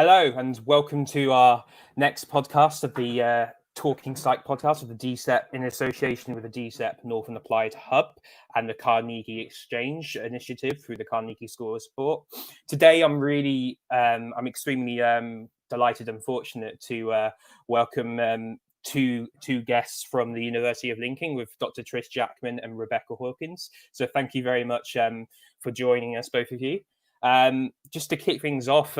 Hello, and welcome to our next podcast of the Talking Psych podcast of the DSEP in association with the DSEP Northern Applied Hub and the Carnegie Exchange initiative through the Carnegie School of Sport. Today, I'm extremely delighted and fortunate to welcome two guests from the University of Lincoln with Dr. Trish Jackman and Rebecca Hawkins. So thank you very much for joining us, both of you. Just to kick things off,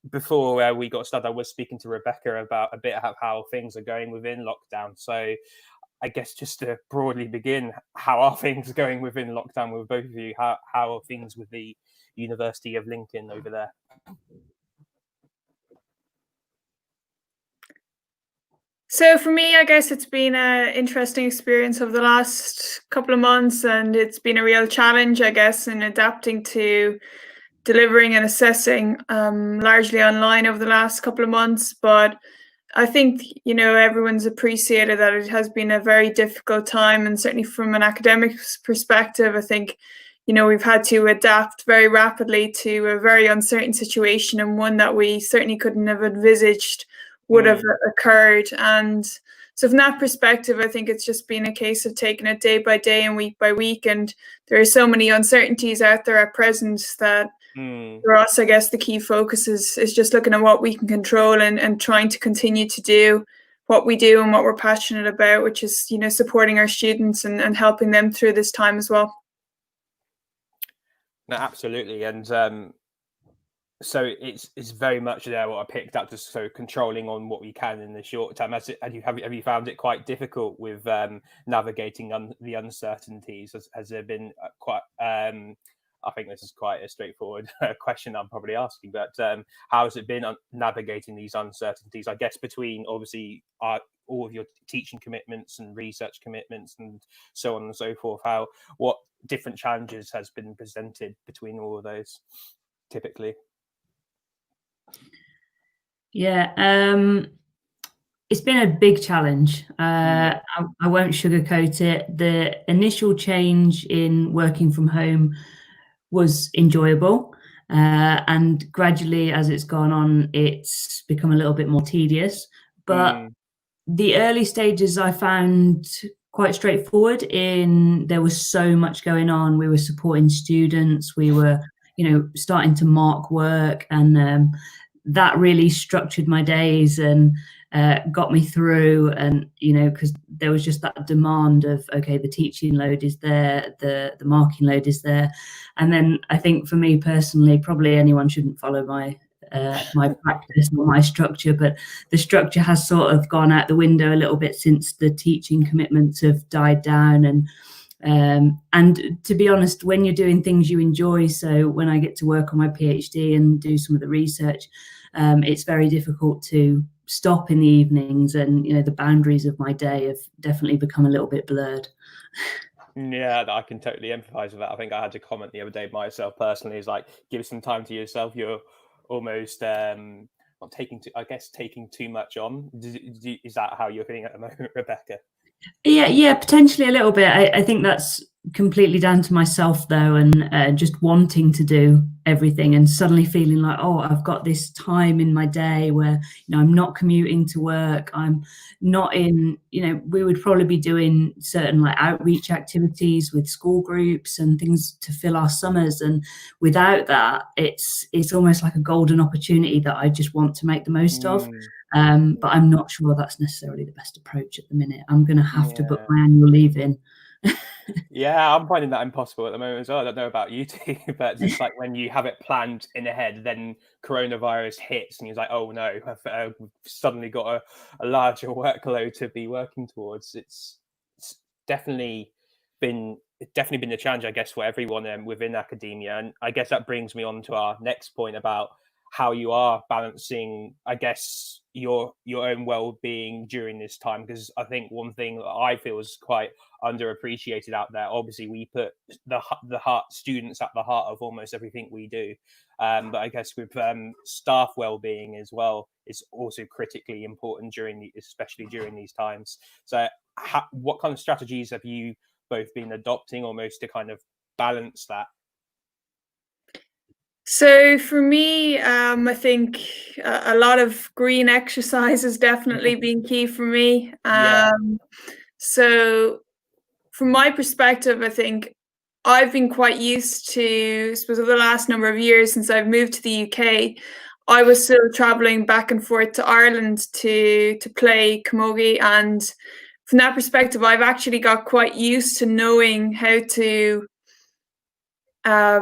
before we got started, I was speaking to Rebecca about a bit of how things are going within lockdown. So I guess just to broadly begin, how are things going within lockdown with both of you? How are things with the University of Lincoln over there? So for me, I guess it's been an interesting experience over the last couple of months, and it's been a real challenge, I guess, in adapting to delivering and assessing largely online over the last couple of months. But I think, everyone's appreciated that it has been a very difficult time, and certainly from an academic perspective, I think, we've had to adapt very rapidly to a very uncertain situation, and one that we certainly couldn't have envisaged would have occurred. And so from that perspective, I think it's just been a case of taking it day by day and week by week. And there are so many uncertainties out there at present that for us, I guess the key focus is just looking at what we can control and trying to continue to do what we do and what we're passionate about, which is, supporting our students and helping them through this time as well. No, absolutely. And so it's very much there what I picked up, just so controlling on what we can in the short term. Have you found it quite difficult with navigating the uncertainties? Has there been quite I think this is quite a straightforward question I'm probably asking, but how has it been navigating these uncertainties, I guess, between obviously all of your teaching commitments and research commitments and so on and so forth? What different challenges has been presented between all of those typically? Yeah, it's been a big challenge. I won't sugarcoat it. The initial change in working from home was enjoyable, and gradually as it's gone on, it's become a little bit more tedious. But the early stages I found quite straightforward in there was so much going on. We were supporting students, we were, starting to mark work, and that really structured my days and got me through. And because there was just that demand of, okay, the teaching load is there, the marking load is there. And then I think for me personally, probably anyone shouldn't follow my practice or my structure, but the structure has sort of gone out the window a little bit since the teaching commitments have died down. And to be honest, when you're doing things you enjoy, so when I get to work on my PhD and do some of the research, it's very difficult to stop in the evenings, and the boundaries of my day have definitely become a little bit blurred. Yeah, I can totally empathize with that. I think I had to comment the other day myself personally, is like, give some time to yourself. You're almost not taking too much on. Is that how you're feeling at the moment, Rebecca? Yeah, potentially a little bit. I think that's completely down to myself though, and just wanting to do everything and suddenly feeling like, oh, I've got this time in my day where I'm not commuting to work, I'm not in, we would probably be doing certain like outreach activities with school groups and things to fill our summers, and without that it's almost like a golden opportunity that I just want to make the most of. But I'm not sure that's necessarily the best approach at the minute. I'm going to have to book my annual leave in. Yeah, I'm finding that impossible at the moment as well. I don't know about you two, but it's like when you have it planned in ahead, then coronavirus hits and you're like, oh no, I've suddenly got a larger workload to be working towards. It's definitely been a challenge, I guess, for everyone within academia. And I guess that brings me on to our next point about how you are balancing, I guess, your own well-being during this time, because I think one thing that I feel is quite underappreciated out there, obviously we put the students at the heart of almost everything we do, but I guess with staff well-being as well is also critically important especially during these times. So what kind of strategies have you both been adopting almost to kind of balance that? So for me, I think a lot of green exercise has definitely been key for me. Yeah. So from my perspective, I think I've been quite used to, I suppose, over the last number of years since I've moved to the UK, I was still traveling back and forth to Ireland to play camogie, and from that perspective, I've actually got quite used to knowing how to I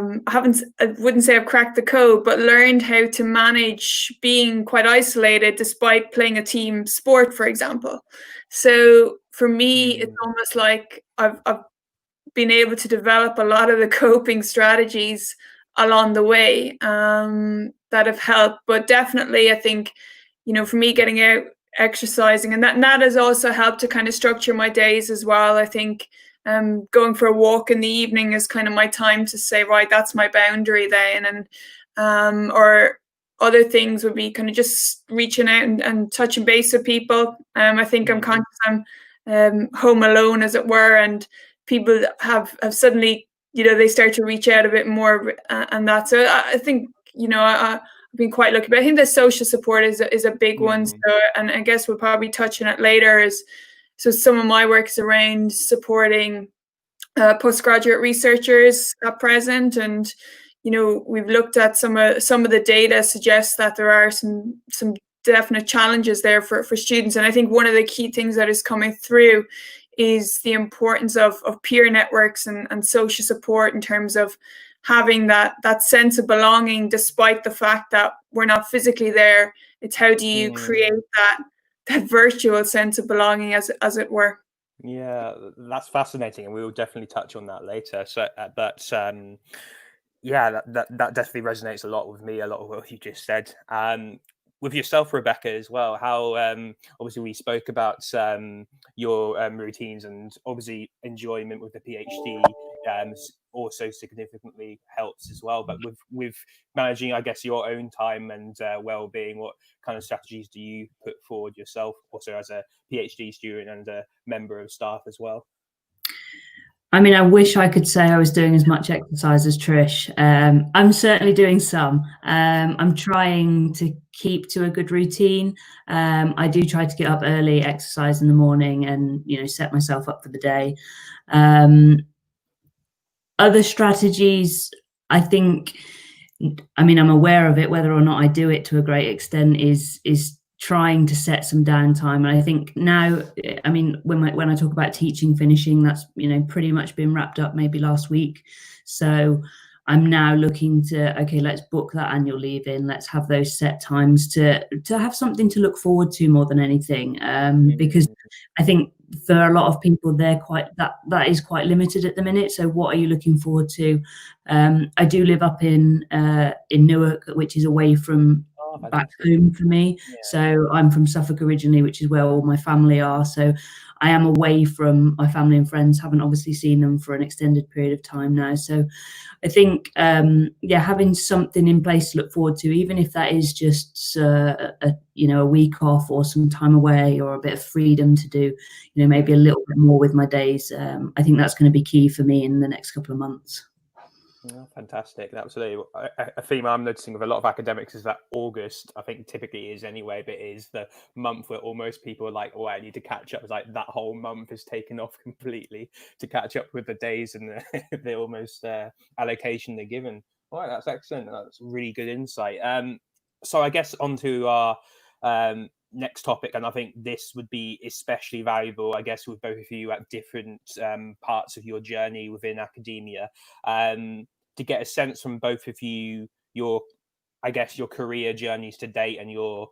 wouldn't say I've cracked the code, but learned how to manage being quite isolated despite playing a team sport, for example. So for me, it's Mm, almost like I've been able to develop a lot of the coping strategies along the way, that have helped. But definitely, I think, for me, getting out, exercising, and that has also helped to kind of structure my days as well. I think going for a walk in the evening is kind of my time to say, right, that's my boundary then, and or other things would be kind of just reaching out and touching base with people. I think I'm mm, conscious I'm home alone, as it were, and people have suddenly, they start to reach out a bit more, and that. So I think, I've been quite lucky, but I think the social support is a big one. So, mm, and I guess we'll probably touch on it later. So some of my work is around supporting postgraduate researchers at present, and we've looked at some of the data suggests that there are some definite challenges there for students, and I think one of the key things that is coming through is the importance of peer networks and social support in terms of having that sense of belonging despite the fact that we're not physically there. It's how do you create mm. that virtual sense of belonging, as it were. Yeah, that's fascinating, and we will definitely touch on that later. So, but yeah, that definitely resonates a lot with me. A lot of what you just said. With yourself, Rebecca, as well. How obviously we spoke about your routines, and obviously enjoyment with the PhD also significantly helps as well. But with managing, I guess, your own time and well-being, what kind of strategies do you put forward yourself, also as a PhD student and a member of staff as well? I mean, I wish I could say I was doing as much exercise as Trish. I'm certainly doing some. I'm trying to keep to a good routine. I do try to get up early, exercise in the morning, and set myself up for the day. Other strategies, I think, I mean, I'm aware of it. Whether or not I do it to a great extent is trying to set some downtime. And I think now, I mean, when I talk about teaching finishing, that's pretty much been wrapped up maybe last week. So I'm now looking to, okay, let's book that annual leave in. Let's have those set times to have something to look forward to more than anything. Because I think for a lot of people, they're quite that is quite limited at the minute. So what are you looking forward to? I do live up in Newark, which is away from Oh, back fantastic! home for me. Yeah. So I'm from Suffolk originally, which is where all my family are. So I am away from my family and friends. Haven't obviously seen them for an extended period of time now. So I think, having something in place to look forward to, even if that is just a week off or some time away or a bit of freedom to do, maybe a little bit more with my days. I think that's going to be key for me in the next couple of months. Oh, fantastic. Absolutely. A theme I'm noticing with a lot of academics is that August, I think typically is anyway, but is the month where almost people are like, oh, I need to catch up. It's like that whole month is taken off completely to catch up with the days and the almost allocation they're given. All right, that's excellent. That's really good insight. So I guess onto our next topic, and I think this would be especially valuable, I guess, with both of you at different parts of your journey within academia. To get a sense from both of you, your career journeys to date and your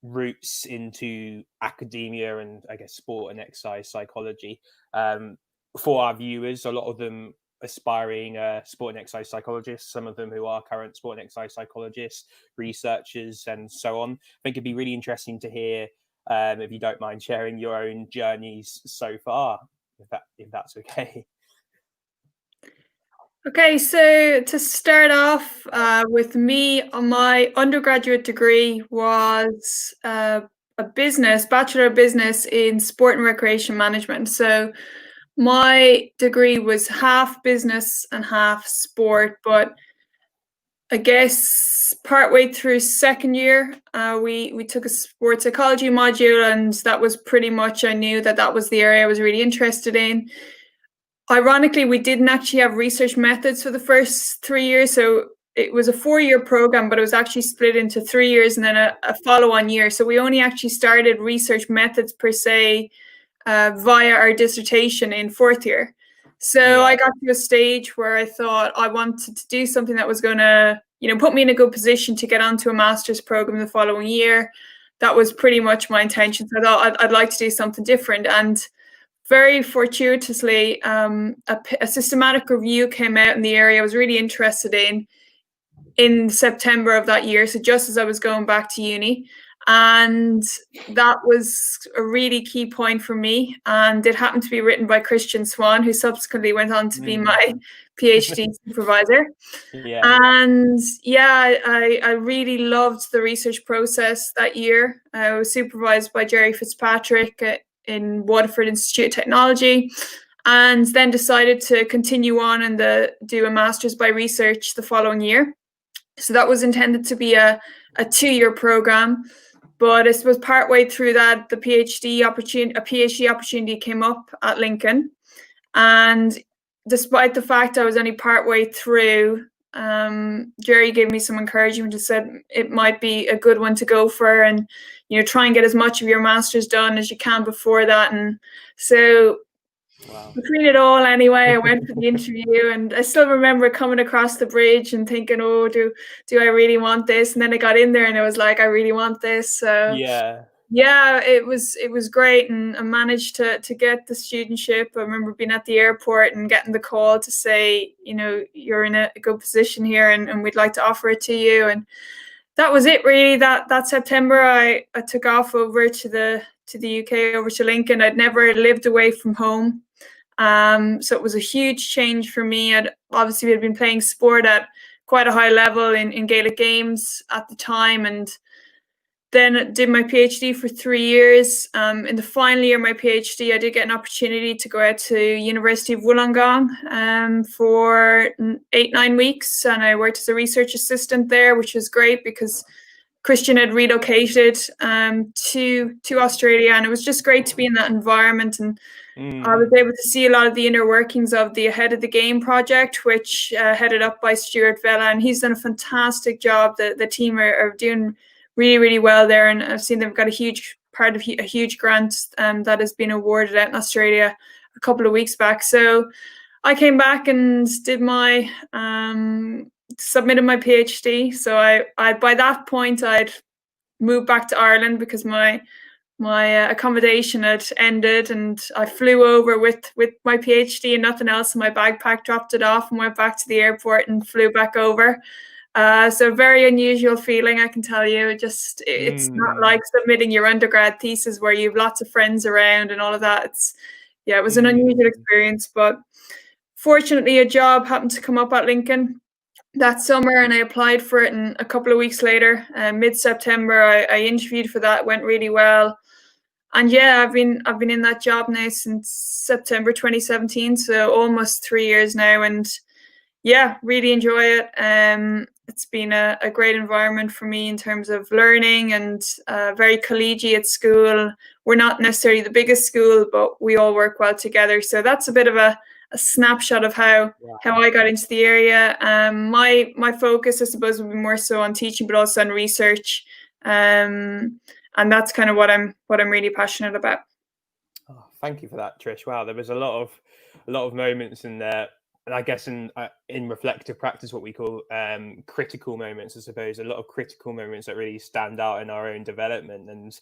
routes into academia and I guess sport and exercise psychology. For our viewers, a lot of them aspiring sport and exercise psychologists, some of them who are current sport and exercise psychologists, researchers, and so on. I think it'd be really interesting to hear, if you don't mind sharing your own journeys so far, if that's okay. Okay, so to start off with me, my undergraduate degree was a Bachelor of Business in Sport and Recreation Management. So my degree was half business and half sport, but I guess partway through second year, we took a sports psychology module, and that was pretty much, I knew that was the area I was really interested in. Ironically, we didn't actually have research methods for the first 3 years, so it was a 4-year program, but it was actually split into 3 years and then a follow-on year. So we only actually started research methods per se via our dissertation in 4th year. So I got to a stage where I thought I wanted to do something that was going to, put me in a good position to get onto a master's program the following year. That was pretty much my intention. So I thought I'd like to do something different. And very fortuitously, a systematic review came out in the area I was really interested in September of that year. So just as I was going back to uni. And that was a really key point for me. And it happened to be written by Christian Swan, who subsequently went on to be my PhD supervisor. And I really loved the research process that year. I was supervised by Jerry Fitzpatrick in Waterford Institute of Technology, and then decided to continue on and do a master's by research the following year. So that was intended to be a 2-year program. But I suppose partway through that, a PhD opportunity came up at Lincoln. And despite the fact I was only partway through, Jerry gave me some encouragement and said it might be a good one to go for, and try and get as much of your master's done as you can before that. And so between it all, anyway, I went for the interview, and I still remember coming across the bridge and thinking, oh, do I really want this? And then I got in there and I was like, I really want this. So it was great, and I managed to get the studentship. I remember being at the airport and getting the call to say, you're in a good position here, and we'd like to offer it to you. And that was it, really. That September, I took off over to the UK, over to Lincoln. I'd never lived away from home. So it was a huge change for me. I'd obviously been playing sport at quite a high level in Gaelic games at the time, and then did my PhD for 3 years. In the final year of my PhD, I did get an opportunity to go out to University of Wollongong for 8-9 weeks, and I worked as a research assistant there, which was great because Christian had relocated to Australia, and it was just great to be in that environment. And I was able to see a lot of the inner workings of the Ahead of the Game project, which headed up by Stuart Vela, and he's done a fantastic job. The team are doing really, really well there, and I've seen they've got a huge part of a huge grant that has been awarded out in Australia a couple of weeks back. So I came back and did my submitted my PhD. So I by that point I'd moved back to Ireland because my accommodation had ended, and I flew over with my PhD and nothing else in my backpack, dropped it off and went back to the airport and flew back over. So very unusual feeling, I can tell you. It's not like submitting your undergrad thesis where you have lots of friends around and all of that. It was an unusual experience, but fortunately a job happened to come up at Lincoln that summer, and I applied for it. And a couple of weeks later, mid-September, I interviewed for that. It went really well. And I've been in that job now since September 2017, so almost 3 years now, and really enjoy it. It's been a great environment for me in terms of learning, and very collegiate school. We're not necessarily the biggest school, but we all work well together. So that's a bit of a snapshot of how I got into the area. My focus, I suppose, would be more so on teaching, but also on research. And that's kind of what I'm really passionate about. Oh, thank you for that, Trish. Wow, there was a lot of moments in there, and I guess in reflective practice, what we call critical moments, I suppose, a lot of critical moments that really stand out in our own development. And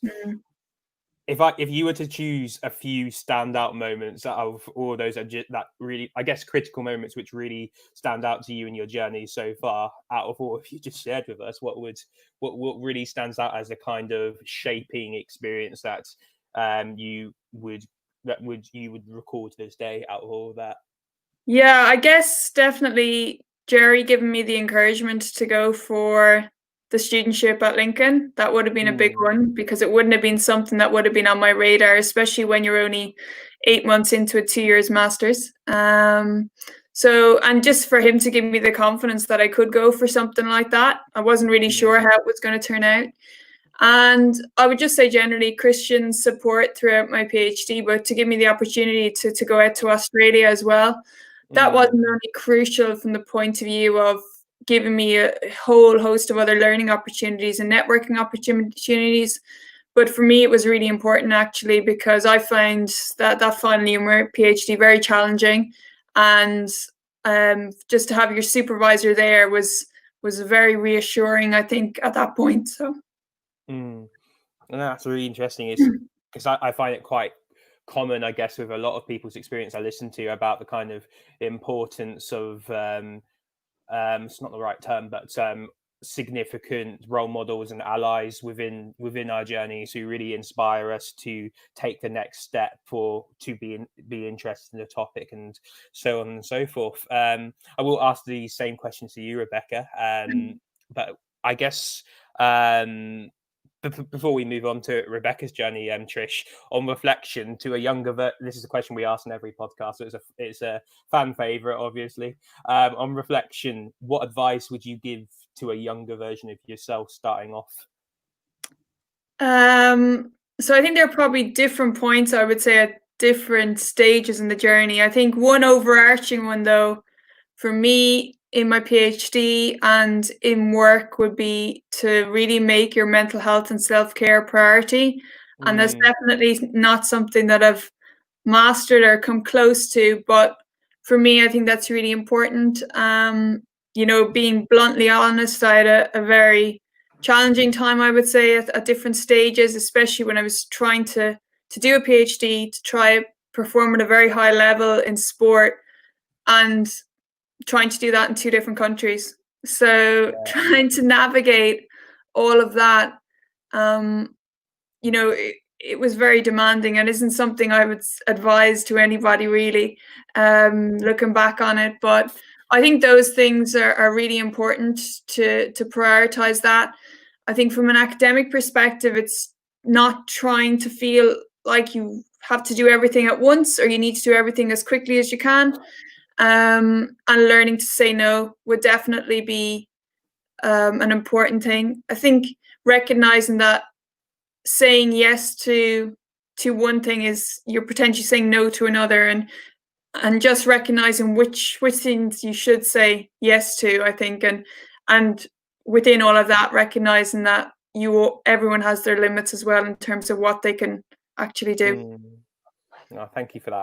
if you were to choose a few standout moments out of all those that really, I guess, critical moments which really stand out to you in your journey so far, out of all you just shared with us, what really stands out as a kind of shaping experience that you would recall to this day out of all of that? Yeah, I guess definitely Jerry giving me the encouragement to go for the studentship at Lincoln. That would have been a big one, because it wouldn't have been something that would have been on my radar, especially when you're only 8 months into a 2 years master's. So, and just for him to give me the confidence that I could go for something like that, I wasn't really sure how it was going to turn out. And I would just say generally Christian support throughout my PhD, but to give me the opportunity to go out to Australia as well. That wasn't only crucial from the point of view of giving me a whole host of other learning opportunities and networking opportunities, but for me it was really important actually, because I found that final year PhD very challenging, and just to have your supervisor there was very reassuring, I think, at that point. So. And that's really interesting, because I find it quite common, I guess, with a lot of people's experience I listen to about the kind of importance of it's not the right term, but significant role models and allies within our journeys who really inspire us to take the next step or to be interested in the topic, and so on and so forth. I will ask the same question to you, Rebecca, but I guess before we move on to Rebecca's journey, Trish, on reflection to a younger this is a question we ask in every podcast, so it's a fan favorite, obviously. On reflection, what advice would you give to a younger version of yourself starting off? So I think there are probably different points, I would say, at different stages in the journey. I think one overarching one, though, for me in my PhD and in work would be to really make your mental health and self-care a priority. And that's definitely not something that I've mastered or come close to, but for me, I think that's really important. Being bluntly honest, I had a very challenging time, I would say, at different stages, especially when I was trying to do a PhD, to try perform at a very high level in sport, and trying to do that in 2 different countries. So trying to navigate all of that, it was very demanding and isn't something I would advise to anybody really, looking back on it. But I think those things are really important to prioritize that. I think from an academic perspective, it's not trying to feel like you have to do everything at once or you need to do everything as quickly as you can. And learning to say no would definitely be an important thing. I think recognizing that saying yes to one thing is you're potentially saying no to another, and just recognizing which things you should say yes to, I think, and within all of that, recognizing that everyone has their limits as well in terms of what they can actually do. Thank you for that.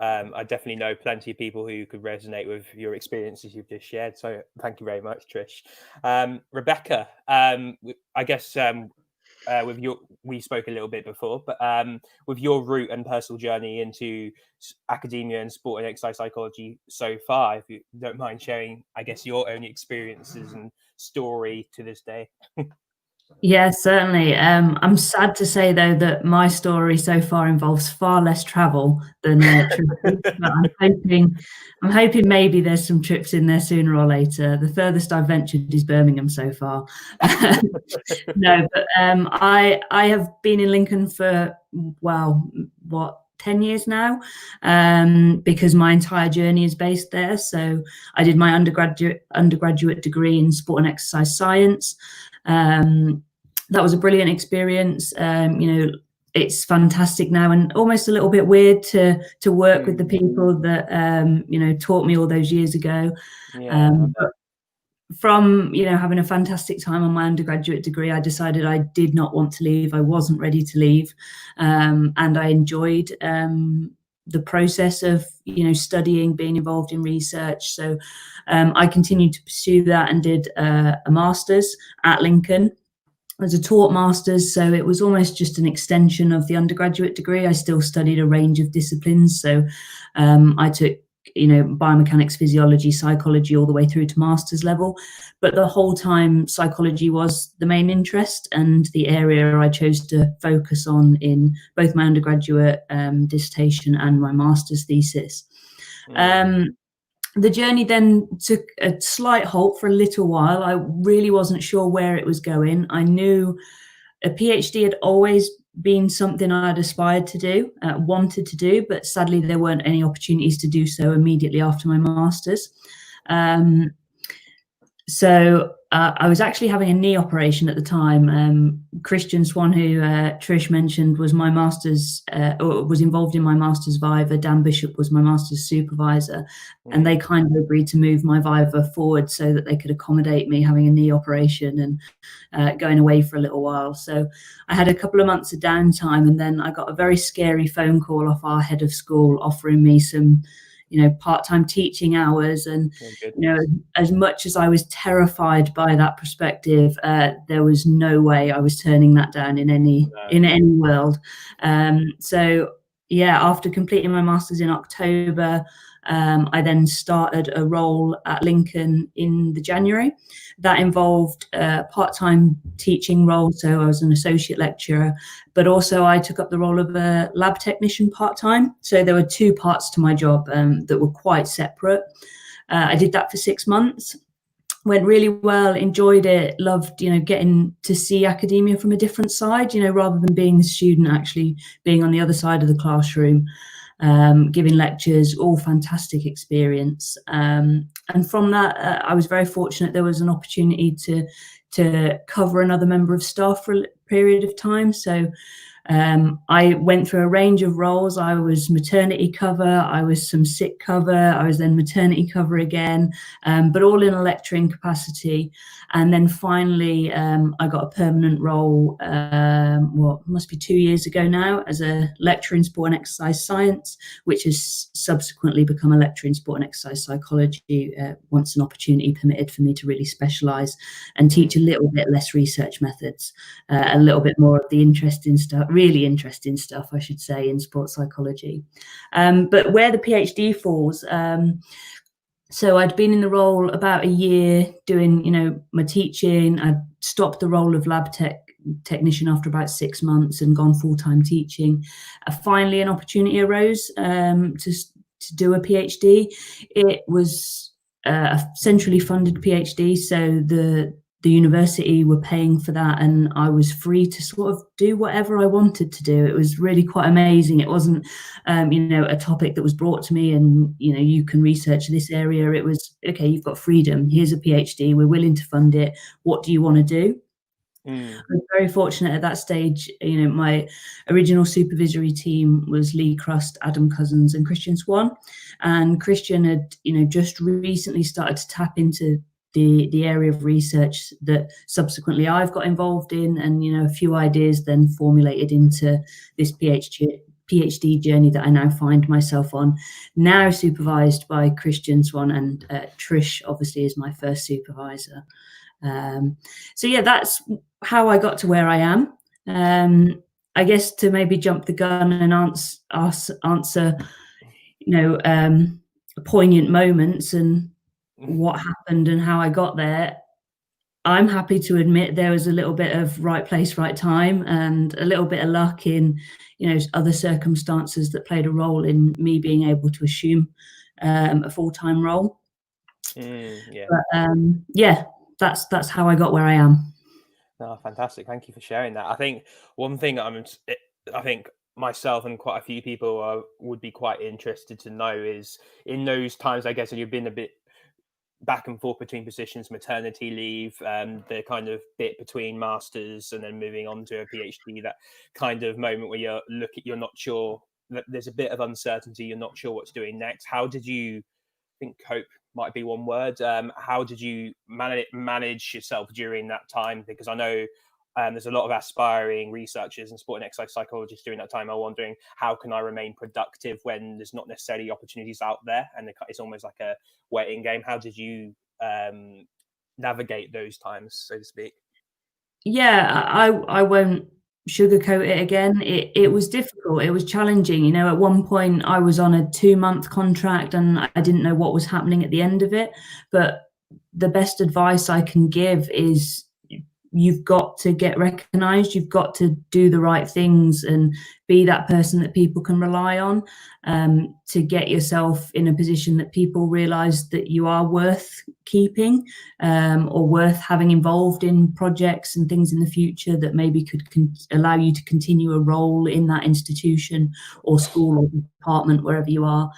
I definitely know plenty of people who could resonate with your experiences you've just shared. So thank you very much, Trish. Rebecca, I guess we spoke a little bit before, but with your route and personal journey into academia and sport and exercise psychology so far, if you don't mind sharing, I guess, your own experiences and story to this day. Yeah, certainly. I'm sad to say, though, that my story so far involves far less travel than trips. But I'm hoping maybe there's some trips in there sooner or later. The furthest I've ventured is Birmingham so far. No, but I have been in Lincoln for 10 years now, because my entire journey is based there. So I did my undergraduate degree in sport and exercise science. That was a brilliant experience. It's fantastic now, and almost a little bit weird to work with the people that taught me all those years ago. But from having a fantastic time on my undergraduate degree, I decided I did not want to leave. I wasn't ready to leave, and I enjoyed the process of studying, being involved in research. So I continued to pursue that and did a master's at Lincoln as a taught master's. So it was almost just an extension of the undergraduate degree. I still studied a range of disciplines. So I took biomechanics, physiology, psychology, all the way through to master's level. But the whole time, psychology was the main interest and the area I chose to focus on in both my undergraduate dissertation and my master's thesis. The journey then took a slight halt for a little while. I really wasn't sure where it was going. I knew a PhD had always been something I'd aspired to do, wanted to do, but sadly there weren't any opportunities to do so immediately after my master's. So I was actually having a knee operation at the time. Christian Swan, who Trish mentioned, was my master's, or was involved in my master's Viva. Dan Bishop was my master's supervisor, and they kind of agreed to move my Viva forward so that they could accommodate me having a knee operation and going away for a little while. So I had a couple of months of downtime, and then I got a very scary phone call off our head of school offering me some part-time teaching hours. And as much as I was terrified by that perspective, there was no way I was turning that down in any world. So yeah, after completing my master's in October, I then started a role at Lincoln in the January. That involved a part-time teaching role, so I was an associate lecturer, but also I took up the role of a lab technician part-time. So there were two parts to my job that were quite separate. I did that for 6 months. Went really well, enjoyed it, loved, getting to see academia from a different side, rather than being the student, actually being on the other side of the classroom. Giving lectures, all fantastic experience. And from that, I was very fortunate. There was an opportunity to cover another member of staff for a period of time. So I went through a range of roles. I was maternity cover, I was some sick cover, I was then maternity cover again, but all in a lecturing capacity. And then finally, I got a permanent role, must be 2 years ago now, as a lecturer in sport and exercise science, which has subsequently become a lecturer in sport and exercise psychology, once an opportunity permitted for me to really specialise and teach a little bit less research methods, a little bit more of the interesting stuff, really interesting stuff, I should say, in sports psychology. But where the PhD falls, so I'd been in the role about a year doing, my teaching. I'd stopped the role of lab technician after about 6 months and gone full-time teaching. Finally, an opportunity arose to do a PhD. It was a centrally funded PhD, so the university were paying for that, and I was free to sort of do whatever I wanted to do. It was really quite amazing. It wasn't, a topic that was brought to me and, you can research this area. It was, okay, you've got freedom. Here's a PhD. We're willing to fund it. What do you want to do? I was very fortunate at that stage. My original supervisory team was Lee Crust, Adam Cousins, and Christian Swan. And Christian had, just recently started to tap into the area of research that subsequently I've got involved in, and a few ideas then formulated into this PhD journey that I now find myself on, now supervised by Christian Swan, and Trish obviously is my first supervisor. So yeah, that's how I got to where I am. I guess to maybe jump the gun and answer poignant moments and what happened and how I got there, I'm happy to admit there was a little bit of right place, right time, and a little bit of luck in, other circumstances that played a role in me being able to assume a full-time role. But that's how I got where I am. Oh, fantastic. Thank you for sharing that. I think one thing I think myself and quite a few people would be quite interested to know is, in those times, I guess, and you've been a bit back and forth between positions, maternity leave, the kind of bit between masters and then moving on to a PhD, that kind of moment where you're not sure, that there's a bit of uncertainty, you're not sure what to do next. How did you, I think cope might be one word, how did you manage yourself during that time? Because I know there's a lot of aspiring researchers and sport and exercise psychologists during that time are wondering, how can I remain productive when there's not necessarily opportunities out there, and it's almost like a waiting game? How did you navigate those times, so to speak? Yeah, I won't sugarcoat it again. It was difficult. It was challenging. At one point I was on a 2-month contract and I didn't know what was happening at the end of it. But the best advice I can give is, you've got to get recognized, you've got to do the right things and be that person that people can rely on, to get yourself in a position that people realize that you are worth keeping, or worth having involved in projects and things in the future that maybe could allow you to continue a role in that institution or school or department, wherever you are.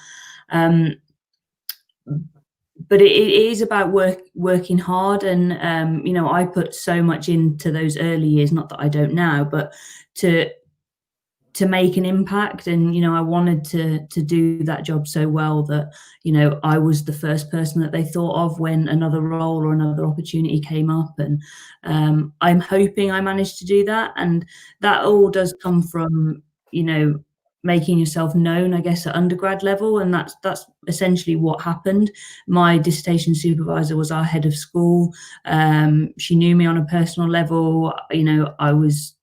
But it is about working hard, and I put so much into those early years, not that I don't now, but to make an impact. And I wanted to do that job so well that I was the first person that they thought of when another role or another opportunity came up. And I'm hoping I managed to do that, and that all does come from making yourself known, I guess, at undergrad level. And that's essentially what happened. My dissertation supervisor was our head of school. She knew me on a personal level. I was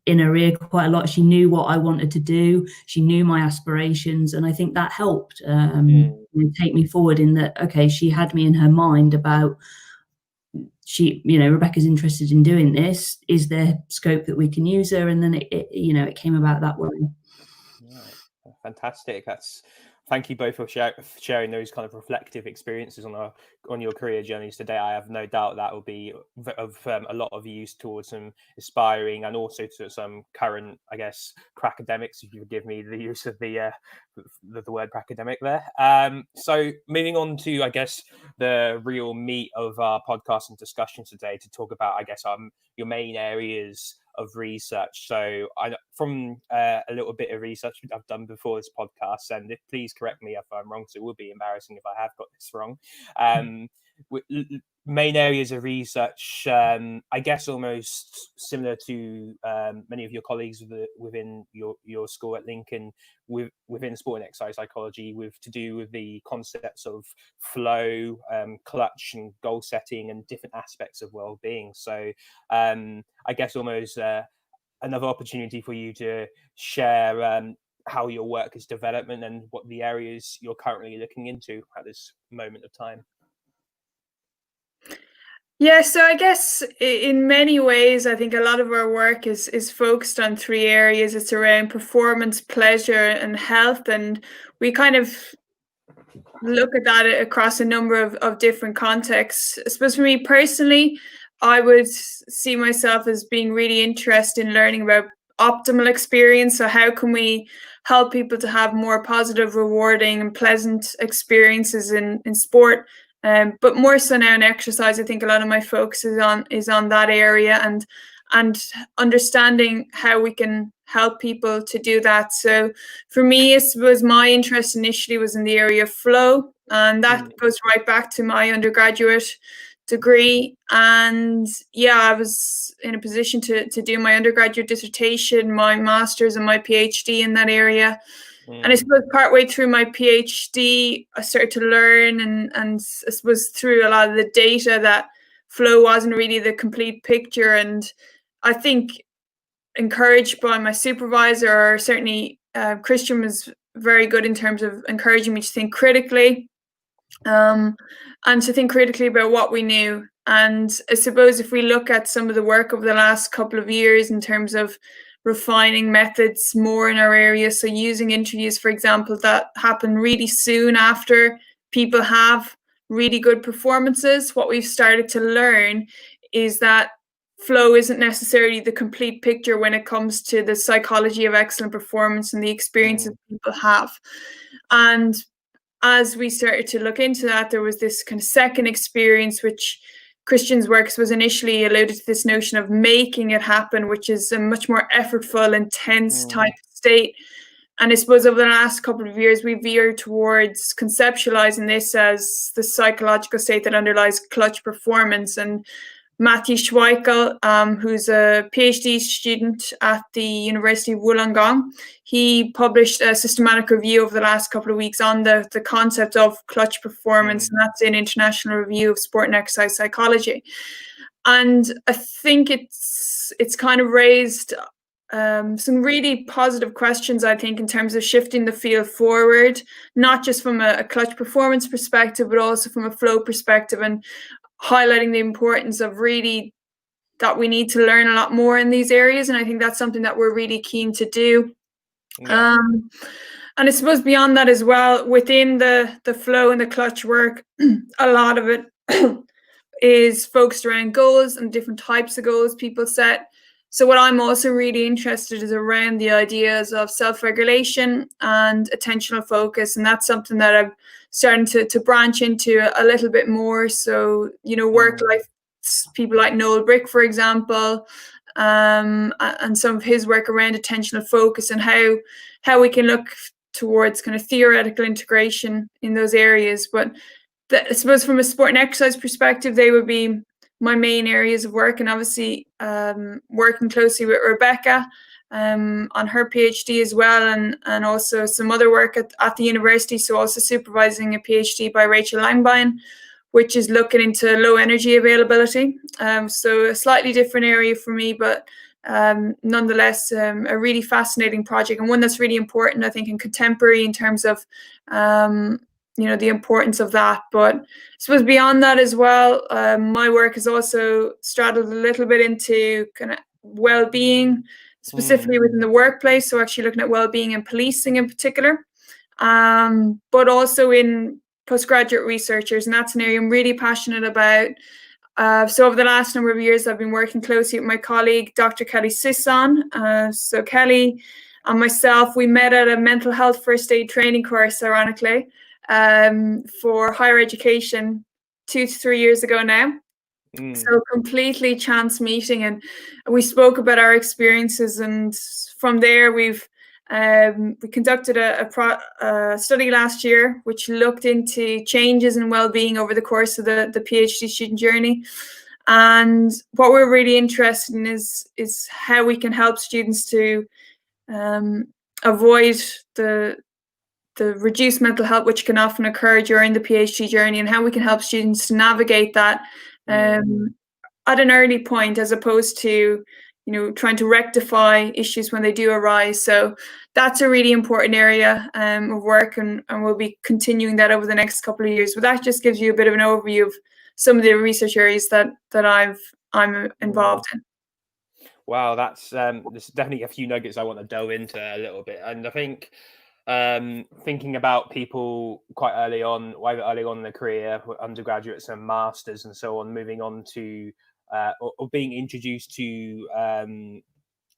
in her ear quite a lot. She knew what I wanted to do. She knew my aspirations. And I think that helped take me forward in that, okay, she had me in her mind about, Rebecca's interested in doing this. Is there scope that we can use her? And then it came about that way. Right. Fantastic. Thank you both for sharing those kind of reflective experiences on your career journeys today. I have no doubt that will be of a lot of use towards some aspiring and also to some current, I guess, academics, if you would give me the use of the word academic there. So moving on to, I guess, the real meat of our podcast and discussion today, to talk about, I guess, your main areas of research. So from a little bit of research I've done before this podcast, and please correct me if I'm wrong, so it will be embarrassing if I have got this wrong. Main areas of research, I guess almost similar to many of your colleagues within your school at Lincoln, within sport and exercise psychology, to do with the concepts of flow, clutch and goal setting, and different aspects of well-being. So I guess almost another opportunity for you to share how your work is developing and what the areas you're currently looking into at this moment of time. Yeah, so I guess in many ways, I think a lot of our work is focused on three areas. It's around performance, pleasure, and health. And we kind of look at that across a number of different contexts. I suppose for me personally, I would see myself as being really interested in learning about optimal experience. So how can we help people to have more positive, rewarding, and pleasant experiences in sport? But more so now in exercise, I think a lot of my focus is on that area and understanding how we can help people to do that. So for me, it was my interest initially was in the area of flow, and that goes right back to my undergraduate degree. And yeah, I was in a position to do my undergraduate dissertation, my master's, and my PhD in that area. And I suppose partway through my PhD, I started to learn, and I suppose through a lot of the data, that flow wasn't really the complete picture. And I think encouraged by my supervisor, or certainly Christian was very good in terms of encouraging me to think critically, and to think critically about what we knew. And I suppose if we look at some of the work over the last couple of years in terms of refining methods more in our area, so using interviews, for example, that happen really soon after people have really good performances, what we've started to learn is that flow isn't necessarily the complete picture when it comes to the psychology of excellent performance and the experiences people have. And as we started to look into that, there was this kind of second experience, which Christian's works was initially alluded to this notion of making it happen, which is a much more effortful, intense type of state. And I suppose over the last couple of years, we veered towards conceptualizing this as the psychological state that underlies clutch performance. And Matthew Schweikel, who's a PhD student at the University of Wollongong, he published a systematic review over the last couple of weeks on the concept of clutch performance, and that's in International Review of Sport and Exercise Psychology. And I think it's kind of raised some really positive questions, I think, in terms of shifting the field forward, not just from a clutch performance perspective, but also from a flow perspective, and highlighting the importance of really that we need to learn a lot more in these areas, and I think that's something that we're really keen to do. Yeah. And I suppose beyond that as well, within the flow and the clutch work, a lot of it is focused around goals and different types of goals people set. So what I'm also really interested is around the ideas of self-regulation and attentional focus, and that's something that I'm starting to branch into a little bit more. So, you know, work life, people like Noel Brick, for example, and some of his work around attentional focus and how we can look towards kind of theoretical integration in those areas. But I suppose from a sport and exercise perspective, they would be my main areas of work, and obviously working closely with Rebecca on her PhD as well, and also some other work at the university. So also supervising a PhD by Rachel Langbein, which is looking into low energy availability. So a slightly different area for me, but nonetheless a really fascinating project, and one that's really important, I think, in contemporary in terms of you know, the importance of that. But I suppose beyond that as well, my work has also straddled a little bit into kind of well-being, specifically within the workplace. So actually looking at well-being and policing in particular, but also in postgraduate researchers, and that's an area I'm really passionate about. So over the last number of years, I've been working closely with my colleague, Dr. Kelly Sisson. So Kelly and myself, we met at a mental health first aid training course, ironically, for higher education 2 to 3 years ago now. So completely chance meeting, and we spoke about our experiences, and from there we conducted a study last year which looked into changes in well-being over the course of the PhD student journey. And what we're really interested in is how we can help students to avoid the reduced mental health which can often occur during the PhD journey, and how we can help students to navigate that at an early point, as opposed to, you know, trying to rectify issues when they do arise. So that's a really important area of work, and we'll be continuing that over the next couple of years. But that just gives you a bit of an overview of some of the research areas that I'm involved in. Wow, that's there's definitely a few nuggets I want to delve into a little bit. And I think thinking about people quite early on, either early on in their career, undergraduates and masters and so on, moving on to or being introduced to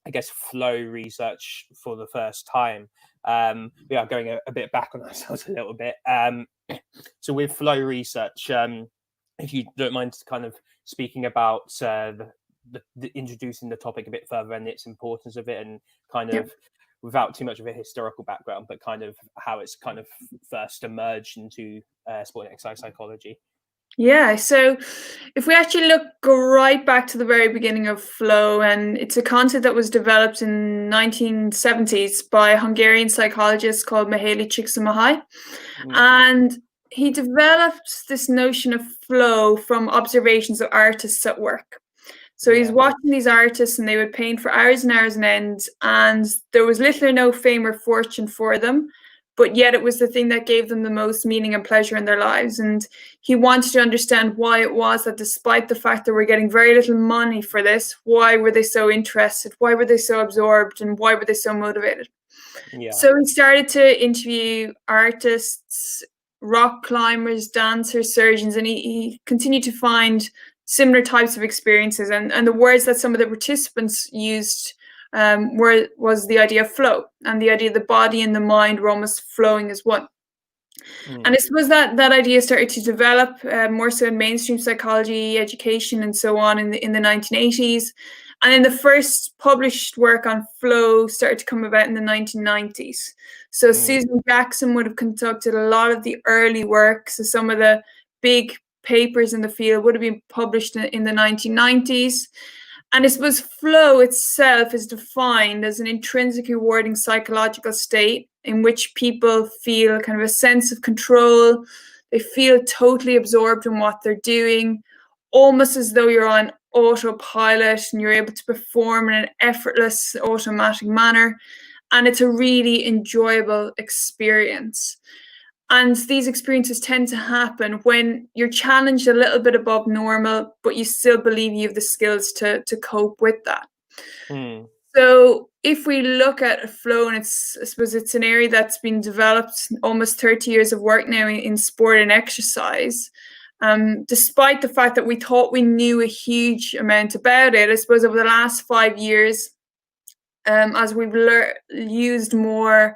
I guess flow research for the first time. We are going a bit back on ourselves a little bit. So with flow research, if you don't mind kind of speaking about the introducing the topic a bit further and its importance of it, and kind of without too much of a historical background, but kind of how it's kind of first emerged into sport and exercise psychology. Yeah, so if we actually go right back to the very beginning of flow, and it's a concept that was developed in 1970s by a Hungarian psychologist called Mihaly Csikszentmihalyi. And he developed this notion of flow from observations of artists at work. So he's watching these artists, and they would paint for hours and hours on end, and there was little or no fame or fortune for them, but yet it was the thing that gave them the most meaning and pleasure in their lives. And he wanted to understand why it was that, despite the fact that we're getting very little money for this, why were they so interested? Why were they so absorbed? And why were they so motivated? So he started to interview artists, rock climbers, dancers, surgeons, and he continued to find similar types of experiences. And the words that some of the participants used was the idea of flow, and the idea of the body and the mind were almost flowing as one. And I suppose that idea started to develop more so in mainstream psychology, education, and so on in the 1980s. And then the first published work on flow started to come about in the 1990s. So Susan Jackson would have conducted a lot of the early work. So some of the big papers in the field would have been published in the 1990s. And I suppose flow itself is defined as an intrinsically rewarding psychological state in which people feel kind of a sense of control. They feel totally absorbed in what they're doing, almost as though you're on autopilot and you're able to perform in an effortless, automatic manner. And it's a really enjoyable experience. And these experiences tend to happen when you're challenged a little bit above normal, but you still believe you have the skills to cope with that. Mm. So if we look at flow, and I suppose it's an area that's been developed almost 30 years of work now in sport and exercise. Despite the fact that we thought we knew a huge amount about it, I suppose over the last 5 years, as we've used more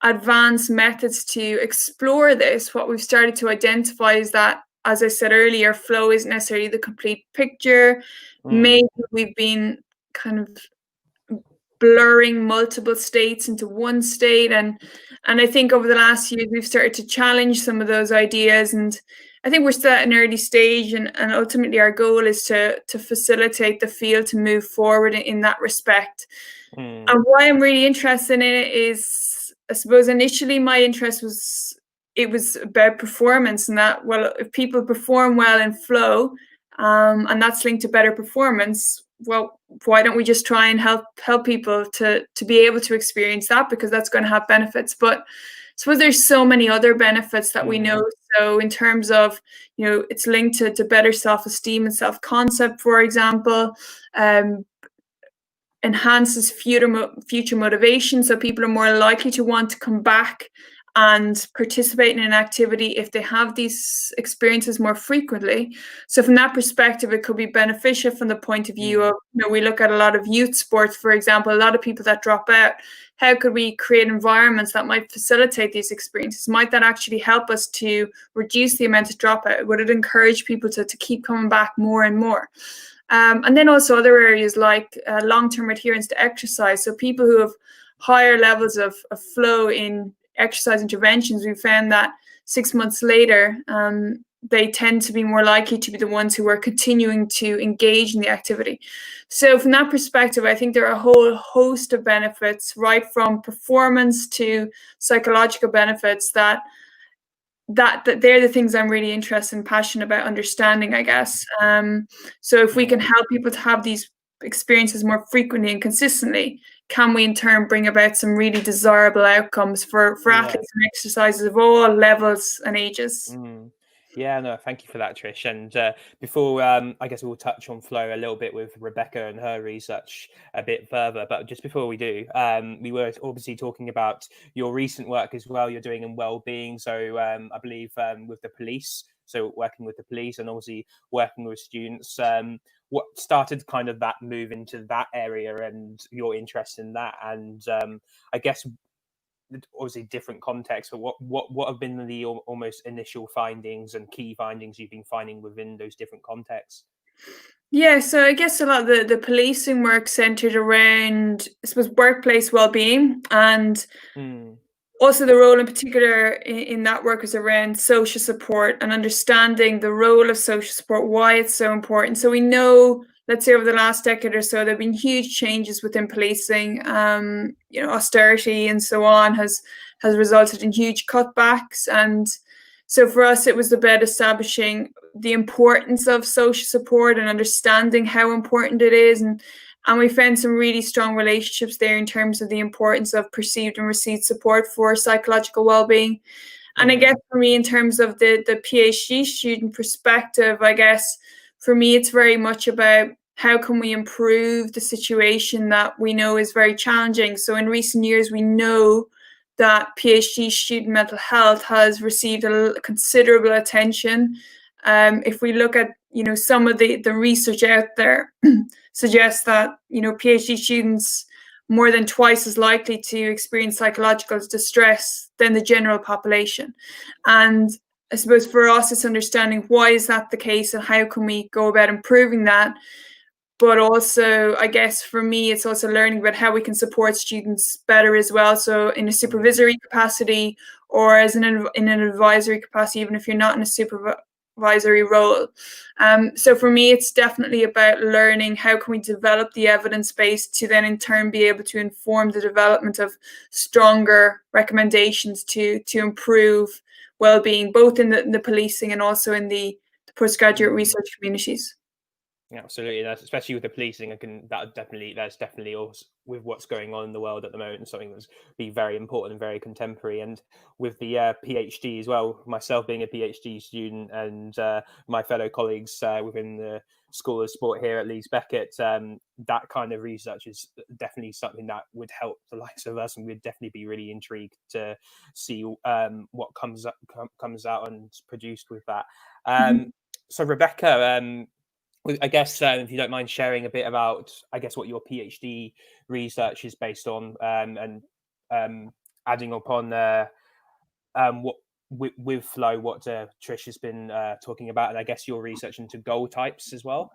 advanced methods to explore this, what we've started to identify is that, as I said earlier, flow isn't necessarily the complete picture. Maybe we've been kind of blurring multiple states into one state, and I think over the last years we've started to challenge some of those ideas, and I think we're still at an early stage, and ultimately our goal is to facilitate the field to move forward in that respect. And why I'm really interested in it is, I suppose initially my interest was about performance, and that, well, if people perform well in flow, and that's linked to better performance, well, why don't we just try and help people to be able to experience that, because that's going to have benefits. But I suppose there's so many other benefits that we know. So in terms of, it's linked to better self-esteem and self-concept, for example, enhances future motivation. So people are more likely to want to come back and participate in an activity if they have these experiences more frequently. So from that perspective, it could be beneficial from the point of view of, we look at a lot of youth sports, for example, a lot of people that drop out. How could we create environments that might facilitate these experiences? Might that actually help us to reduce the amount of dropout? Would it encourage people to keep coming back more and more? And then also other areas like long-term adherence to exercise. So people who have higher levels of flow in exercise interventions, we found that 6 months later, they tend to be more likely to be the ones who are continuing to engage in the activity. So from that perspective, I think there are a whole host of benefits, right from performance to psychological benefits, that they're the things I'm really interested and passionate about understanding, I guess. So if we can help people to have these experiences more frequently and consistently, can we in turn bring about some really desirable outcomes for athletes and exercises of all levels and ages? Yeah, no, thank you for that, Trish. And before, I guess we'll touch on flow a little bit with Rebecca and her research a bit further. But just before we do, we were obviously talking about your recent work as well. You're doing in well-being. So I believe with the police, so working with the police and obviously working with students. What started kind of that move into that area and your interest in that? And I guess obviously different contexts, but what have been the almost initial findings and key findings you've been finding within those different contexts? Yeah, so I guess a lot of the policing work centered around, I suppose, workplace well-being, and also the role in particular in that work is around social support and understanding the role of social support, why it's so important. So we know, let's say over the last decade or so, there have been huge changes within policing. Austerity and so on has resulted in huge cutbacks. And so for us, it was about establishing the importance of social support and understanding how important it is. And we found some really strong relationships there in terms of the importance of perceived and received support for psychological well-being. And I guess for me, in terms of the PhD student perspective, I guess for me, it's very much about how can we improve the situation that we know is very challenging. So in recent years, we know that PhD student mental health has received a considerable attention. If we look at, some of the research out there suggests that, PhD students more than twice as likely to experience psychological distress than the general population. And I suppose for us, it's understanding why is that the case and how can we go about improving that. But also, I guess for me, it's also learning about how we can support students better as well. So in a supervisory capacity or as in an advisory capacity, even if you're not in a supervisory role. So for me, it's definitely about learning how can we develop the evidence base to then in turn be able to inform the development of stronger recommendations to improve well-being, both in the policing and also in the postgraduate research communities. Absolutely, that's especially with the policing. That's definitely also with what's going on in the world at the moment, something that's be very important and very contemporary. And with the PhD as well, myself being a PhD student and my fellow colleagues within the School of Sport here at Leeds Beckett, that kind of research is definitely something that would help the likes of us, and we'd definitely be really intrigued to see what comes out and produced with that. So Rebecca, I guess if you don't mind sharing a bit about, I guess, what your PhD research is based on, and adding upon what with flow, what Trish has been talking about, and I guess your research into goal types as well.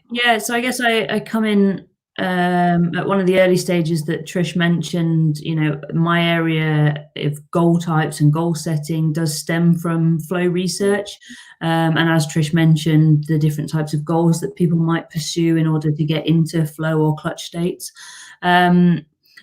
Yeah, so I guess I come in at one of the early stages that Trish mentioned. You know, my area of goal types and goal setting does stem from flow research. And as Trish mentioned, the different types of goals that people might pursue in order to get into flow or clutch states.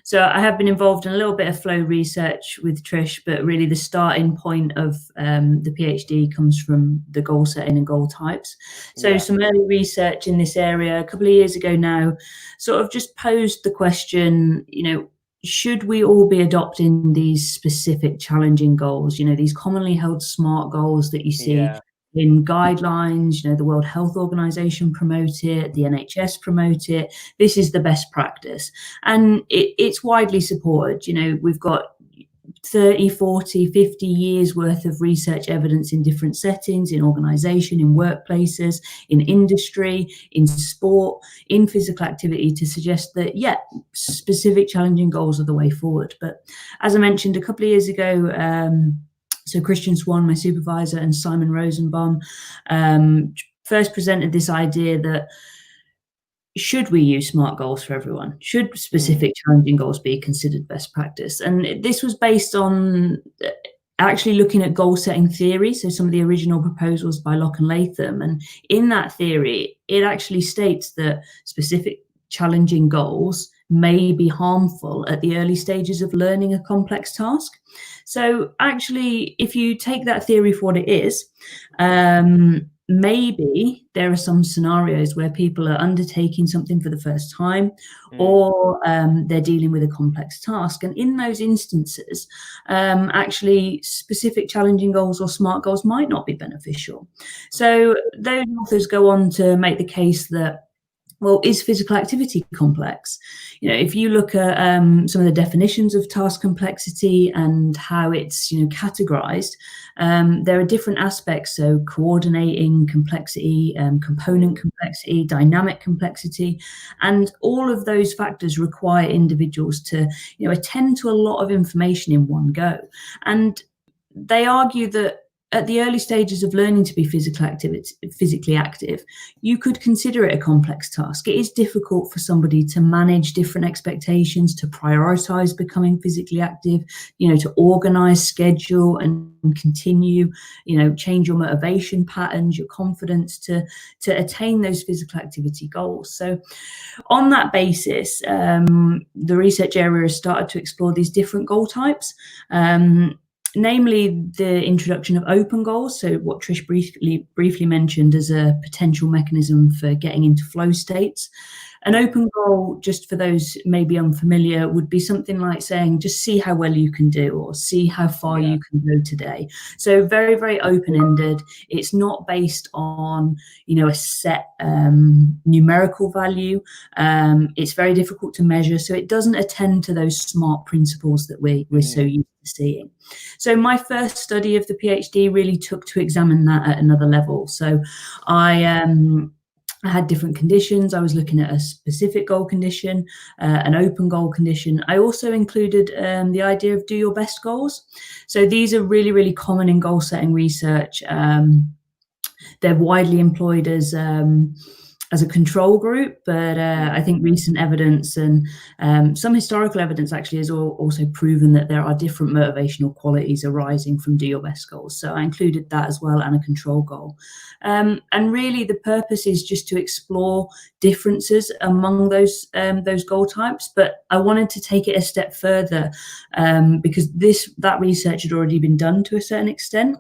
So I have been involved in a little bit of flow research with Trish, but really the starting point of the PhD comes from the goal setting and goal types. So some early research in this area a couple of years ago now sort of just posed the question, you know, should we all be adopting these specific challenging goals, you know, these commonly held SMART goals that you see in guidelines? You know, the World Health Organization promote it, the NHS promote it. This is the best practice, and it's widely supported. You know, we've got 30, 40, 50 years worth of research evidence in different settings, in organization, in workplaces, in industry, in sport, in physical activity, to suggest that, yeah, specific challenging goals are the way forward. But as I mentioned a couple of years ago, so Christian Swan, my supervisor, and Simon Rosenbaum first presented this idea that should we use SMART goals for everyone? Should specific challenging goals be considered best practice? And this was based on actually looking at goal setting theory, so some of the original proposals by Locke and Latham. And in that theory, it actually states that specific challenging goals may be harmful at the early stages of learning a complex task. So actually, if you take that theory for what it is, maybe there are some scenarios where people are undertaking something for the first time, or they're dealing with a complex task. And in those instances, actually specific challenging goals or SMART goals might not be beneficial. So those authors go on to make the case that, well, is physical activity complex? You know, if you look at some of the definitions of task complexity and how it's, you know, categorized, there are different aspects. So coordinating complexity, component complexity, dynamic complexity, and all of those factors require individuals to, you know, attend to a lot of information in one go. And they argue that at the early stages of learning to be physically active, you could consider it a complex task. It is difficult for somebody to manage different expectations, to prioritize becoming physically active, you know, to organize, schedule, and continue, you know, change your motivation patterns, your confidence to attain those physical activity goals. So on that basis, the research area has started to explore these different goal types. Namely the introduction of open goals, so what Trish briefly mentioned as a potential mechanism for getting into flow states. An open goal, just for those maybe unfamiliar, would be something like saying, just see how well you can do, or see how far you can go today. So very, very open-ended. It's not based on, you know, a set numerical value. It's very difficult to measure, so it doesn't attend to those SMART principles that we're so used to seeing. So my first study of the PhD really took to examine that at another level. So I had different conditions. I was looking at a specific goal condition, an open goal condition. I also included the idea of do your best goals. So these are really, really common in goal setting research. They're widely employed as a control group, but I think recent evidence and some historical evidence actually has also proven that there are different motivational qualities arising from do your best goals. So I included that as well, and a control goal. And really the purpose is just to explore differences among those goal types. But I wanted to take it a step further because that research had already been done to a certain extent.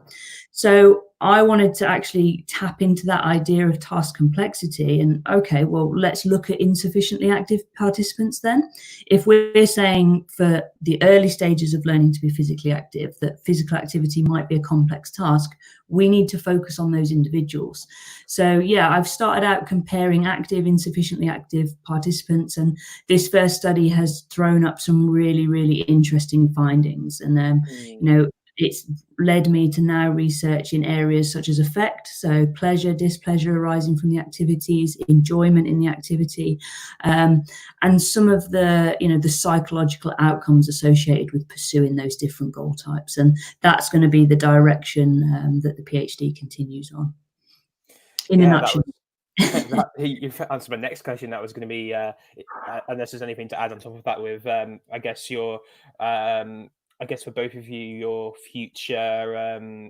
So I wanted to actually tap into that idea of task complexity and, okay, well, let's look at insufficiently active participants then. If we're saying for the early stages of learning to be physically active, that physical activity might be a complex task, we need to focus on those individuals. So yeah, I've started out comparing active, insufficiently active participants, and this first study has thrown up some really, really interesting findings. And it's led me to now research in areas such as affect, so pleasure, displeasure arising from the activities, enjoyment in the activity, and some of the, the psychological outcomes associated with pursuing those different goal types. And that's going to be the direction that the PhD continues on. In a nutshell. You've answered my next question. That was going to be, unless there's anything to add on top of that with, I guess for both of you, your future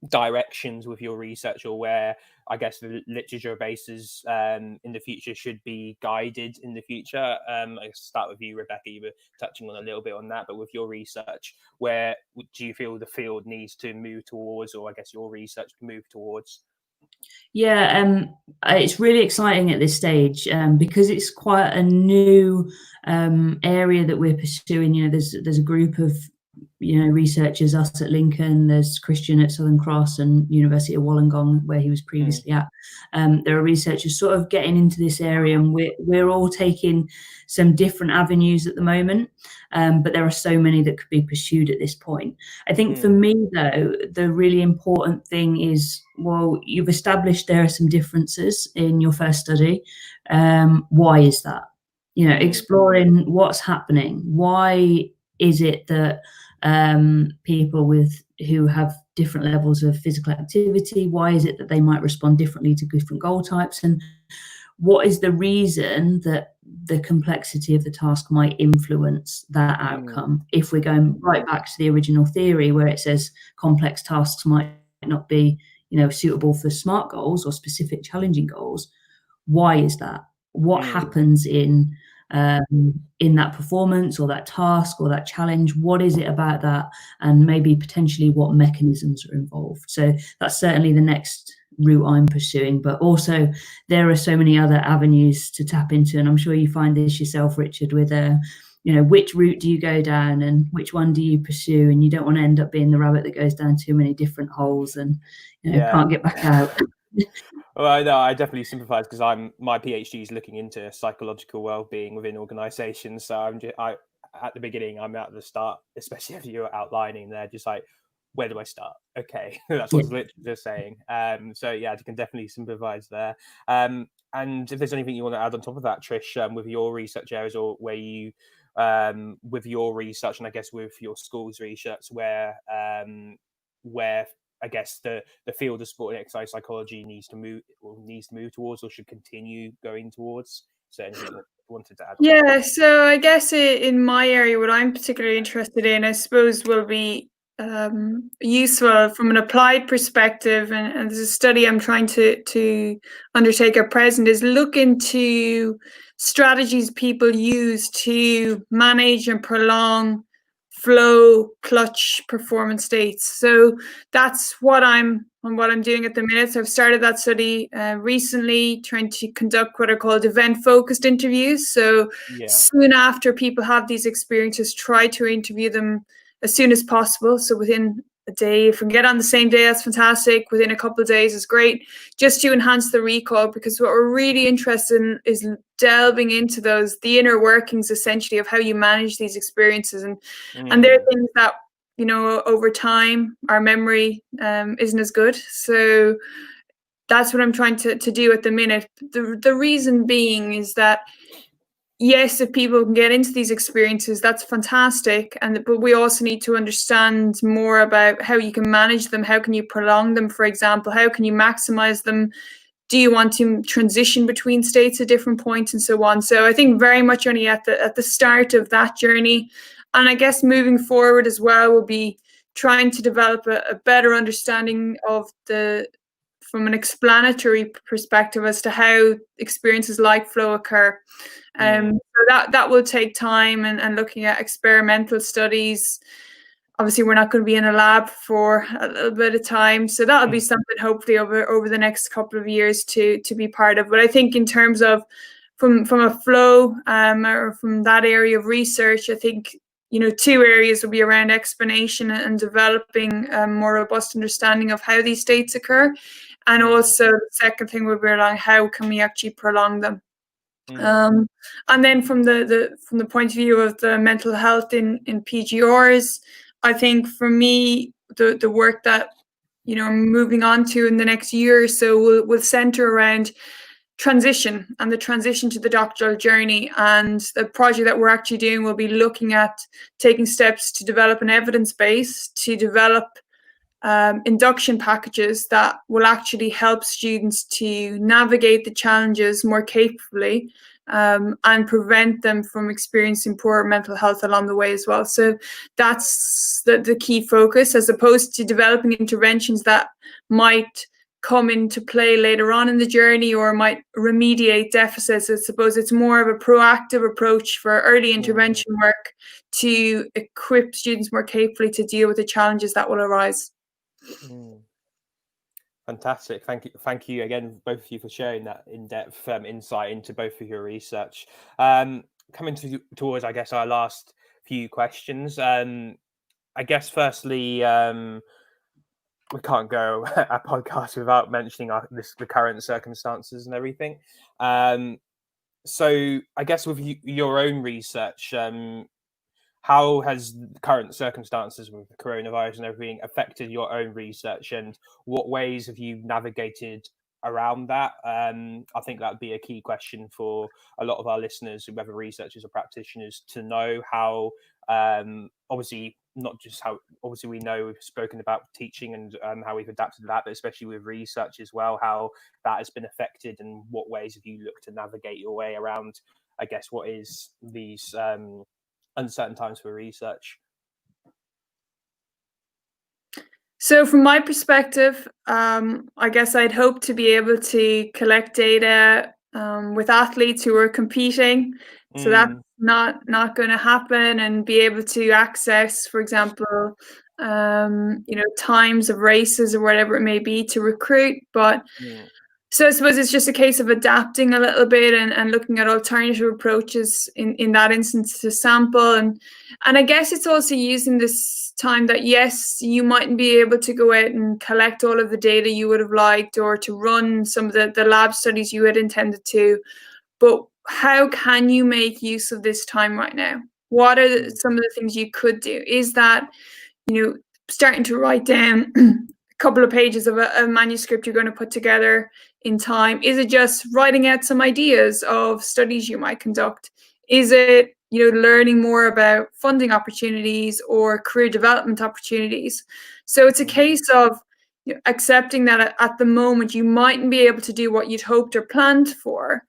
directions with your research, or where I guess the literature bases in the future should be guided in the future. I start with you, Rebecca. You were touching on a little bit on that, but with your research, where do you feel the field needs to move towards, or I guess your research move towards? Yeah, it's really exciting at this stage because it's quite a new area that we're pursuing. There's a group of researchers, us at Lincoln, there's Christian at Southern Cross and University of Wollongong, where he was previously at. There are researchers sort of getting into this area, and we're all taking some different avenues at the moment, but there are so many that could be pursued at this point. I think for me, though, the really important thing is, well, you've established there are some differences in your first study. Why is that? Exploring what's happening. Why is it that people who have different levels of physical activity, why is it that they might respond differently to different goal types, and what is the reason that the complexity of the task might influence that outcome? If we're going right back to the original theory where it says complex tasks might not be suitable for SMART goals or specific challenging goals, why is that? What happens in that performance or that task or that challenge? What is it about that? And maybe potentially what mechanisms are involved. So that's certainly the next route I'm pursuing, but also there are so many other avenues to tap into, and I'm sure you find this yourself, Richard, with which route do you go down and which one do you pursue, and you don't want to end up being the rabbit that goes down too many different holes and can't get back out. Well, no, I definitely sympathise, because my PhD is looking into psychological well-being within organisations. So I at the beginning, I'm at the start, especially if you're outlining there, just like, where do I start? Okay, that's what the literature is saying. So yeah, I can definitely sympathise there. And if there's anything you want to add on top of that, Trish, with your research areas, or where you, with your research, and I guess with your school's research, where I guess the field of sport and exercise psychology needs to move towards, or should continue going towards. So anything you wanted to add? Yeah, so I guess in my area, what I'm particularly interested in, I suppose, will be useful from an applied perspective, and there's a study I'm trying to undertake at present, is look into strategies people use to manage and prolong flow clutch performance states. So that's what I'm doing at the minute. So I've started that study recently, trying to conduct what are called event-focused interviews. So soon after people have these experiences, try to interview them as soon as possible. So within a day, if we can get on the same day, that's fantastic. Within a couple of days is great, just to enhance the recall, because what we're really interested in is delving into the inner workings, essentially, of how you manage these experiences. And there are things that, over time, our memory isn't as good. So that's what I'm trying to do at the minute. The reason being is that, yes, if people can get into these experiences, that's fantastic. But we also need to understand more about how you can manage them. How can you prolong them, for example? How can you maximize them? Do you want to transition between states at different points, and so on? So I think very much only at the start of that journey. And I guess moving forward as well will be trying to develop a better understanding of from an explanatory perspective as to how experiences like flow occur. So that will take time, and looking at experimental studies obviously we're not going to be in a lab for a little bit of time, so that'll be something hopefully over the next couple of years to be part of. But I think in terms of from a flow or from that area of research, I think, you know, two areas will be around explanation and developing a more robust understanding of how these states occur, and also the second thing will be around how can we actually prolong them. And then from the point of view of the mental health in PGRs, I think for me the work that, you know, I'm moving on to in the next year or so will center around transition and the transition to the doctoral journey. And the project that we're actually doing will be looking at taking steps to develop an evidence base, to develop induction packages that will actually help students to navigate the challenges more capably, and prevent them from experiencing poor mental health along the way as well. So that's the key focus, as opposed to developing interventions that might come into play later on in the journey or might remediate deficits. I suppose it's more of a proactive approach for early intervention work to equip students more capably to deal with the challenges that will arise. Fantastic. Thank you again, both of you, for sharing that in-depth insight into both of your research. Coming towards, I guess, our last few questions. I guess firstly, we can't go a podcast without mentioning the current circumstances and everything. So I guess with your own research, how has current circumstances with the coronavirus and everything affected your own research, and what ways have you navigated around that? I think that would be a key question for a lot of our listeners, whether researchers or practitioners, to know how, obviously, not just how, obviously we know we've spoken about teaching and how we've adapted to that, but especially with research as well, how that has been affected, and what ways have you looked to navigate your way around, I guess, what is these uncertain times for research? So from my perspective, I guess I'd hope to be able to collect data with athletes who are competing. So that's not going to happen, and be able to access, for example, you know, times of races or whatever it may be to recruit. But so I suppose it's just a case of adapting a little bit and looking at alternative approaches in that instance to sample. And I guess it's also using this time that, yes, you mightn't be able to go out and collect all of the data you would have liked, or to run some of the lab studies you had intended to, but how can you make use of this time right now? What are some of the things you could do? Is that, you know, starting to write down a couple of pages of a manuscript you're going to put together in time? Is it just writing out some ideas of studies you might conduct? Is it, you know, learning more about funding opportunities or career development opportunities? So it's a case of, you know, accepting that at the moment you mightn't be able to do what you'd hoped or planned for,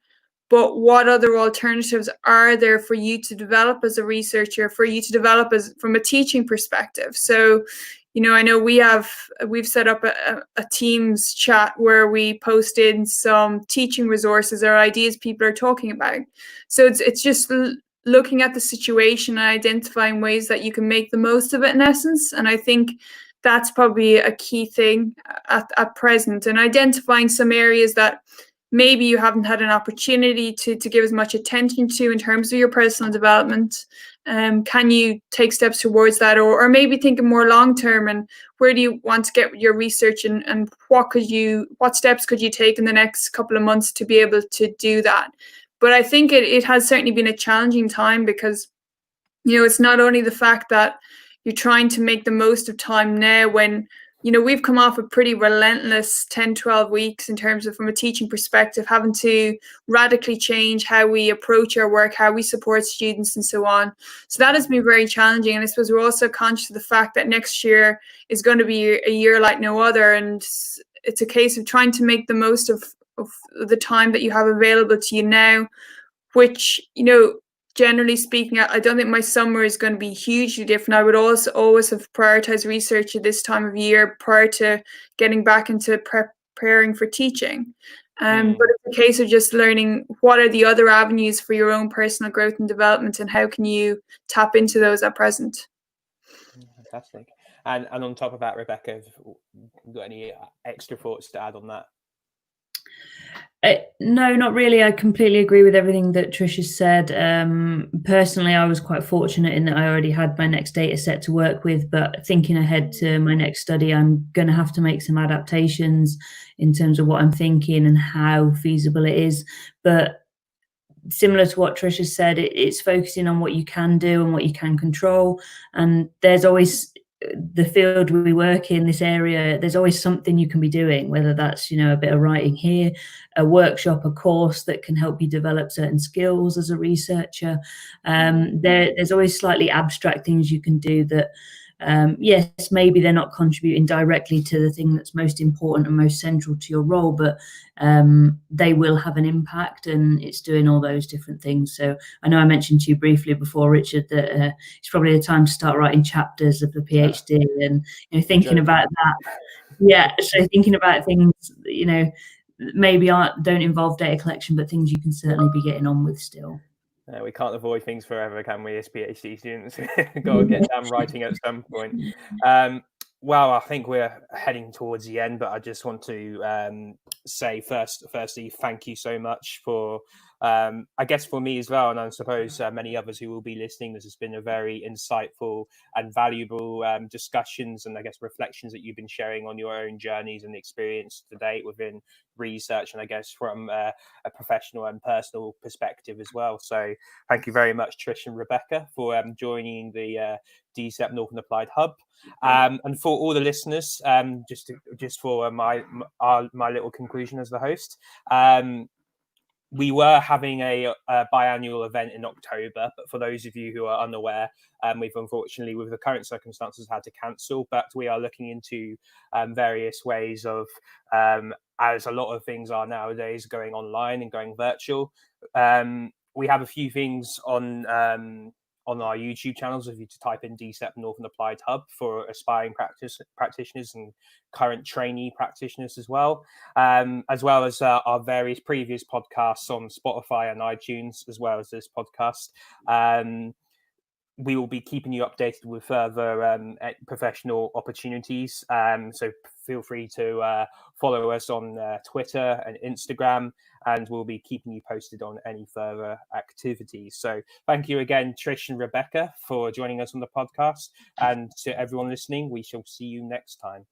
but what other alternatives are there for you to develop as a researcher, for you to develop as from a teaching perspective? So, you know, I know we've set up a Teams chat where we post in some teaching resources or ideas people are talking about. So it's just looking at the situation and identifying ways that you can make the most of it, in essence. And I think that's probably a key thing at present, and identifying some areas that maybe you haven't had an opportunity to give as much attention to in terms of your personal development. Can you take steps towards that, or maybe thinking more long term, and where do you want to get your research, and what steps could you take in the next couple of months to be able to do that? But I think it has certainly been a challenging time, because, you know, it's not only the fact that you're trying to make the most of time now when, you know, we've come off a pretty relentless 10, 12 weeks in terms of, from a teaching perspective, having to radically change how we approach our work, how we support students, and so on. So that has been very challenging. And I suppose we're also conscious of the fact that next year is going to be a year like no other. And it's a case of trying to make the most of the time that you have available to you now, which, you know, generally speaking, I don't think my summer is going to be hugely different. I would also always have prioritized research at this time of year prior to getting back into preparing for teaching. But it's a case of just learning what are the other avenues for your own personal growth and development, and how can you tap into those at present. Fantastic. And on top of that, Rebecca, have you got any extra thoughts to add on that? No, not really. I completely agree with everything that Trish has said. Personally, I was quite fortunate in that I already had my next data set to work with, but thinking ahead to my next study, I'm going to have to make some adaptations in terms of what I'm thinking and how feasible it is. But similar to what Trish has said, it's focusing on what you can do and what you can control. And there's always the field we work in, this area, there's always something you can be doing, whether that's, a bit of writing here, a workshop, a course that can help you develop certain skills as a researcher. There's always slightly abstract things you can do that, yes, maybe they're not contributing directly to the thing that's most important and most central to your role, but they will have an impact, and it's doing all those different things. So I know I mentioned to you briefly before, Richard, that it's probably the time to start writing chapters of the PhD and thinking about that. Yeah, so thinking about things, maybe don't involve data collection, but things you can certainly be getting on with still. We can't avoid things forever, can we, as PhD students? Got to get down writing at some point. Well, I think we're heading towards the end, but I just want to say firstly, thank you so much for, I guess for me as well, and I suppose many others who will be listening, this has been a very insightful and valuable discussions and I guess reflections that you've been sharing on your own journeys and experience to date within research, and I guess from a professional and personal perspective as well. So thank you very much, Trish and Rebecca, for joining the DCEP Northern Applied Hub. And for all the listeners, just for my little conclusion as the host, we were having a biannual event in October, but for those of you who are unaware, we've unfortunately, with the current circumstances, had to cancel. But we are looking into various ways of, as a lot of things are nowadays, going online and going virtual. We have a few things on our YouTube channels. If you to type in DCEP Northern Applied Hub for aspiring practitioners and current trainee practitioners as well as our various previous podcasts on Spotify and iTunes, as well as this podcast. We will be keeping you updated with further professional opportunities. So feel free to follow us on Twitter and Instagram, and we'll be keeping you posted on any further activities. So thank you again, Trish and Rebecca, for joining us on the podcast. And to everyone listening, we shall see you next time.